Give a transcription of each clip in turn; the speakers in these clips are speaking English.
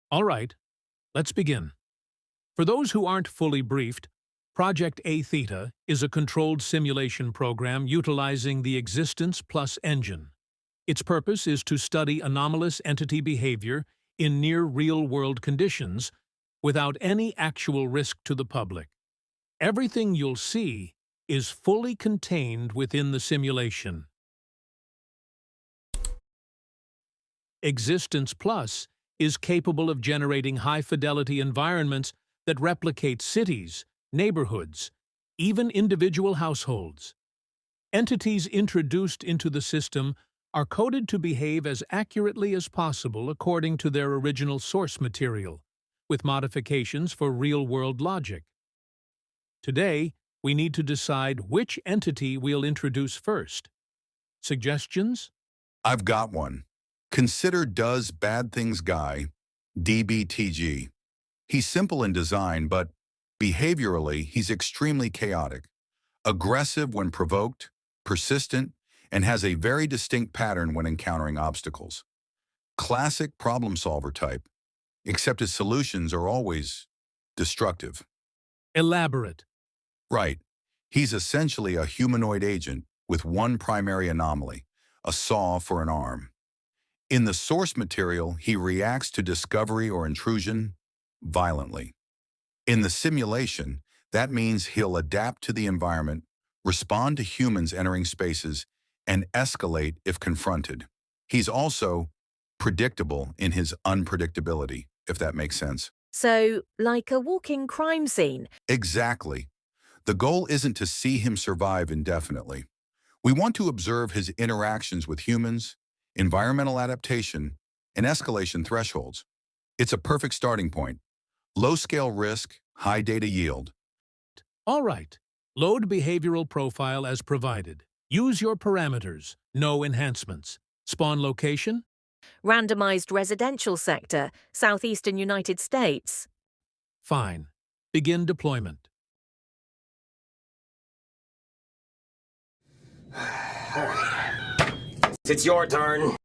All right, let's begin. For those who aren't fully briefed, Project A-Theta is a controlled simulation program utilizing the Existence Plus engine. Its purpose is to study anomalous entity behavior in near real-world conditions without any actual risk to the public. Everything you'll see is fully contained within the simulation. Existence Plus is capable of generating high-fidelity environments that replicate cities, neighborhoods, even individual households. Entities introduced into the system are coded to behave as accurately as possible according to their original source material, with modifications for real-world logic. Today, we need to decide which entity we'll introduce first. Suggestions? I've got one. Consider Does Bad Things Guy, DBTG. He's simple in design, but behaviorally, he's extremely chaotic, aggressive when provoked, persistent, and has a very distinct pattern when encountering obstacles. Classic problem solver type, except his solutions are always destructive. Elaborate. Right. He's essentially a humanoid agent with one primary anomaly, a saw for an arm. In the source material, he reacts to discovery or intrusion violently. In the simulation, that means he'll adapt to the environment, respond to humans entering spaces, and escalate if confronted. He's also predictable in his unpredictability, if that makes sense. So, like a walking crime scene? Exactly. The goal isn't to see him survive indefinitely. We want to observe his interactions with humans, environmental adaptation, and escalation thresholds. It's a perfect starting point. Low-scale risk, high data yield. All right. Load behavioral profile as provided. Use your parameters. No enhancements. Spawn location? Randomized residential sector, southeastern United States. Fine. Begin deployment. It's your turn.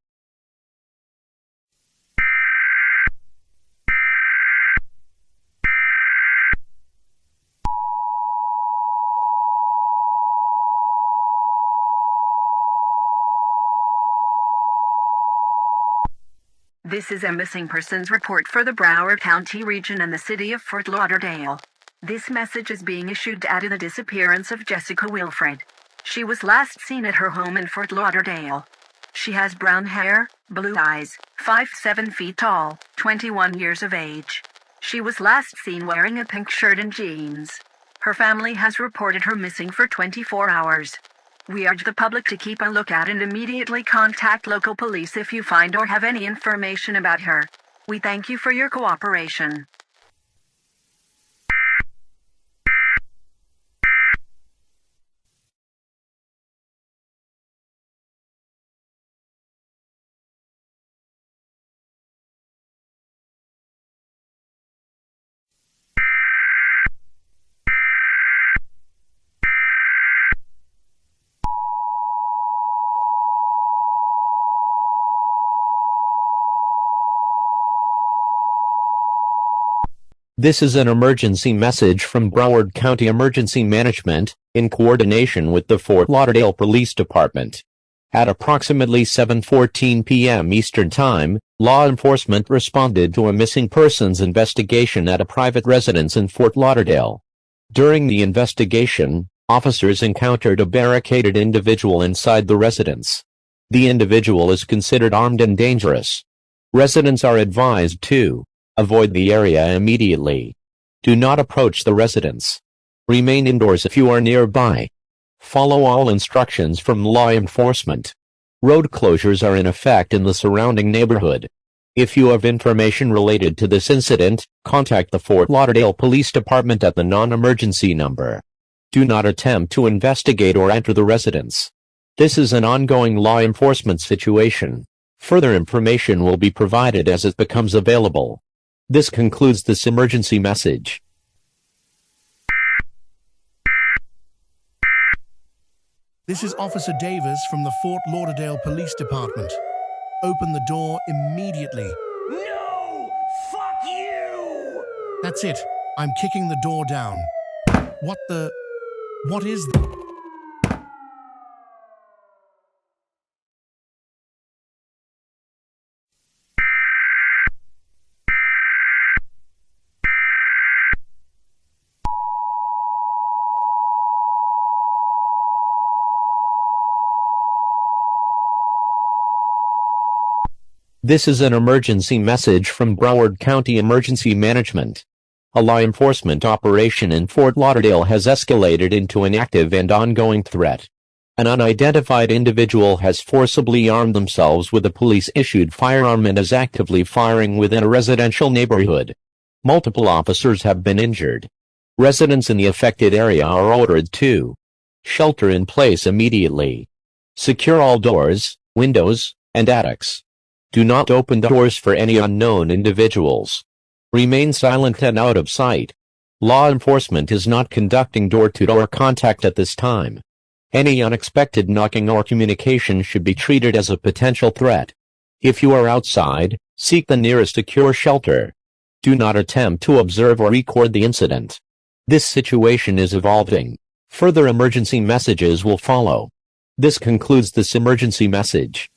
This is a missing persons report for the Broward County region and the city of Fort Lauderdale. This message is being issued to add to the disappearance of Jessica Wilfred. She was last seen at her home in Fort Lauderdale. She has brown hair, blue eyes, 5'7" tall, 21 years of age. She was last seen wearing a pink shirt and jeans. Her family has reported her missing for 24 hours. We urge the public to keep a lookout and immediately contact local police if you find or have any information about her. We thank you for your cooperation. This is an emergency message from Broward County Emergency Management, in coordination with the Fort Lauderdale Police Department. At approximately 7:14 p.m. Eastern Time, law enforcement responded to a missing persons investigation at a private residence in Fort Lauderdale. During the investigation, officers encountered a barricaded individual inside the residence. The individual is considered armed and dangerous. Residents are advised to avoid the area immediately. Do not approach the residence. Remain indoors if you are nearby. Follow all instructions from law enforcement. Road closures are in effect in the surrounding neighborhood. If you have information related to this incident, contact the Fort Lauderdale Police Department at the non-emergency number. Do not attempt to investigate or enter the residence. This is an ongoing law enforcement situation. Further information will be provided as it becomes available. This concludes this emergency message. This is Officer Davis from the Fort Lauderdale Police Department. Open the door immediately. No! Fuck That's it. I'm kicking the door down. What is the... This is an emergency message from Broward County Emergency Management. A law enforcement operation in Fort Lauderdale has escalated into an active and ongoing threat. An unidentified individual has forcibly armed themselves with a police-issued firearm and is actively firing within a residential neighborhood. Multiple officers have been injured. Residents in the affected area are ordered to shelter in place immediately. Secure all doors, windows, and attics. Do not open doors for any unknown individuals. Remain silent and out of sight. Law enforcement is not conducting door-to-door contact at this time. Any unexpected knocking or communication should be treated as a potential threat. If you are outside, seek the nearest secure shelter. Do not attempt to observe or record the incident. This situation is evolving. Further emergency messages will follow. This concludes this emergency message.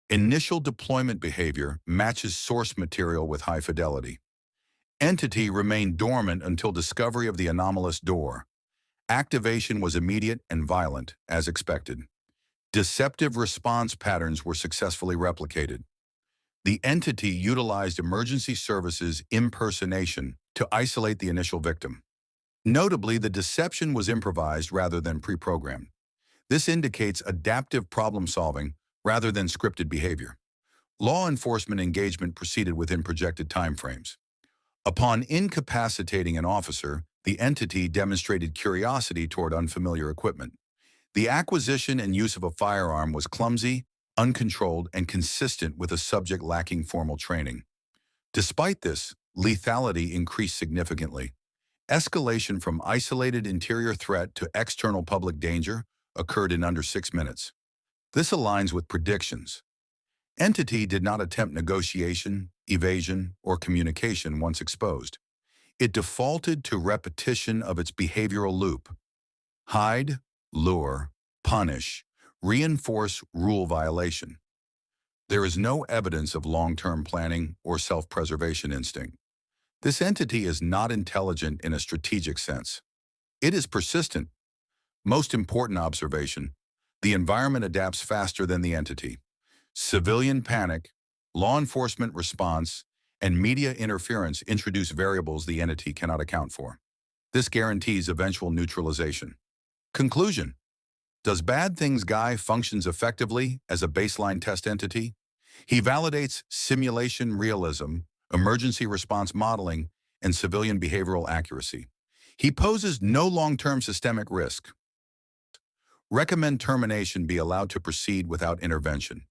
Initial deployment behavior matches source material with high fidelity. Entity remained dormant until discovery of the anomalous door. Activation was immediate and violent, as expected. Deceptive response patterns were successfully replicated. The entity utilized emergency services impersonation to isolate the initial victim. Notably, the deception was improvised rather than pre-programmed. This indicates adaptive problem-solving rather than scripted behavior. Law enforcement engagement proceeded within projected timeframes. Upon incapacitating an officer, the entity demonstrated curiosity toward unfamiliar equipment. The acquisition and use of a firearm was clumsy, uncontrolled, and consistent with a subject lacking formal training. Despite this, lethality increased significantly. Escalation from isolated interior threat to external public danger occurred in under 6 minutes. This aligns with predictions. Entity did not attempt negotiation, evasion, or communication once exposed. It defaulted to repetition of its behavioral loop. Hide, lure, punish, reinforce rule violation. There is no evidence of long-term planning or self-preservation instinct. This entity is not intelligent in a strategic sense. It is persistent. Most important observation: the environment adapts faster than the entity. Civilian panic, law enforcement response, and media interference introduce variables the entity cannot account for. This guarantees eventual neutralization. Conclusion: does Bad Things Guy functions effectively as a baseline test entity? He validates simulation realism, emergency response modeling, and civilian behavioral accuracy. He poses no long-term systemic risk. Recommend termination be allowed to proceed without intervention.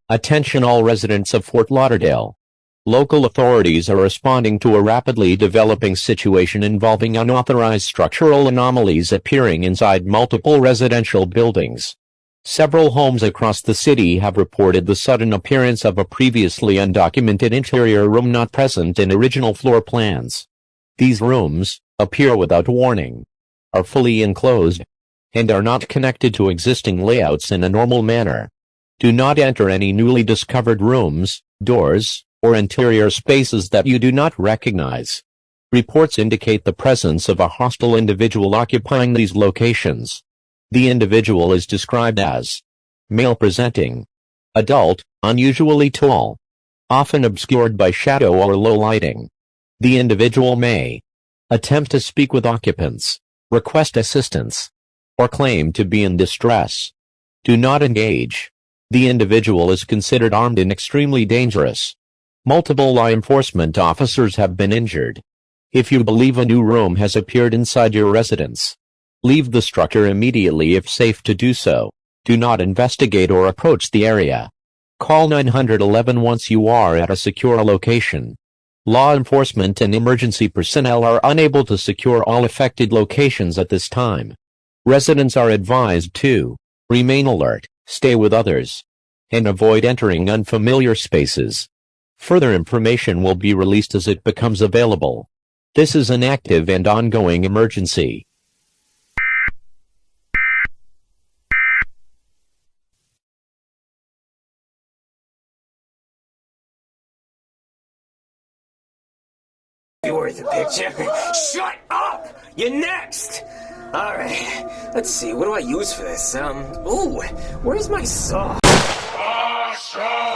Attention all residents of Fort Lauderdale. Local authorities are responding to a rapidly developing situation involving unauthorized structural anomalies appearing inside multiple residential buildings. Several homes across the city have reported the sudden appearance of a previously undocumented interior room not present in original floor plans. These rooms appear without warning, are fully enclosed, and are not connected to existing layouts in a normal manner. Do not enter any newly discovered rooms, doors, or interior spaces that you do not recognize. Reports indicate the presence of a hostile individual occupying these locations. The individual is described as male presenting, adult, unusually tall, often obscured by shadow or low lighting. The individual may attempt to speak with occupants, request assistance, or claim to be in distress. Do not engage. The individual is considered armed and extremely dangerous. Multiple law enforcement officers have been injured. If you believe a new room has appeared inside your residence, leave the structure immediately if safe to do so. Do not investigate or approach the area. Call 911 once you are at a secure location. Law enforcement and emergency personnel are unable to secure all affected locations at this time. Residents are advised to remain alert, stay with others, and avoid entering unfamiliar spaces. Further information will be released as it becomes available. This is an active and ongoing emergency. Be worth a picture. Shut up! You're next! Alright, let's see, what do I use for this? Ooh, where's my saw? Awesome!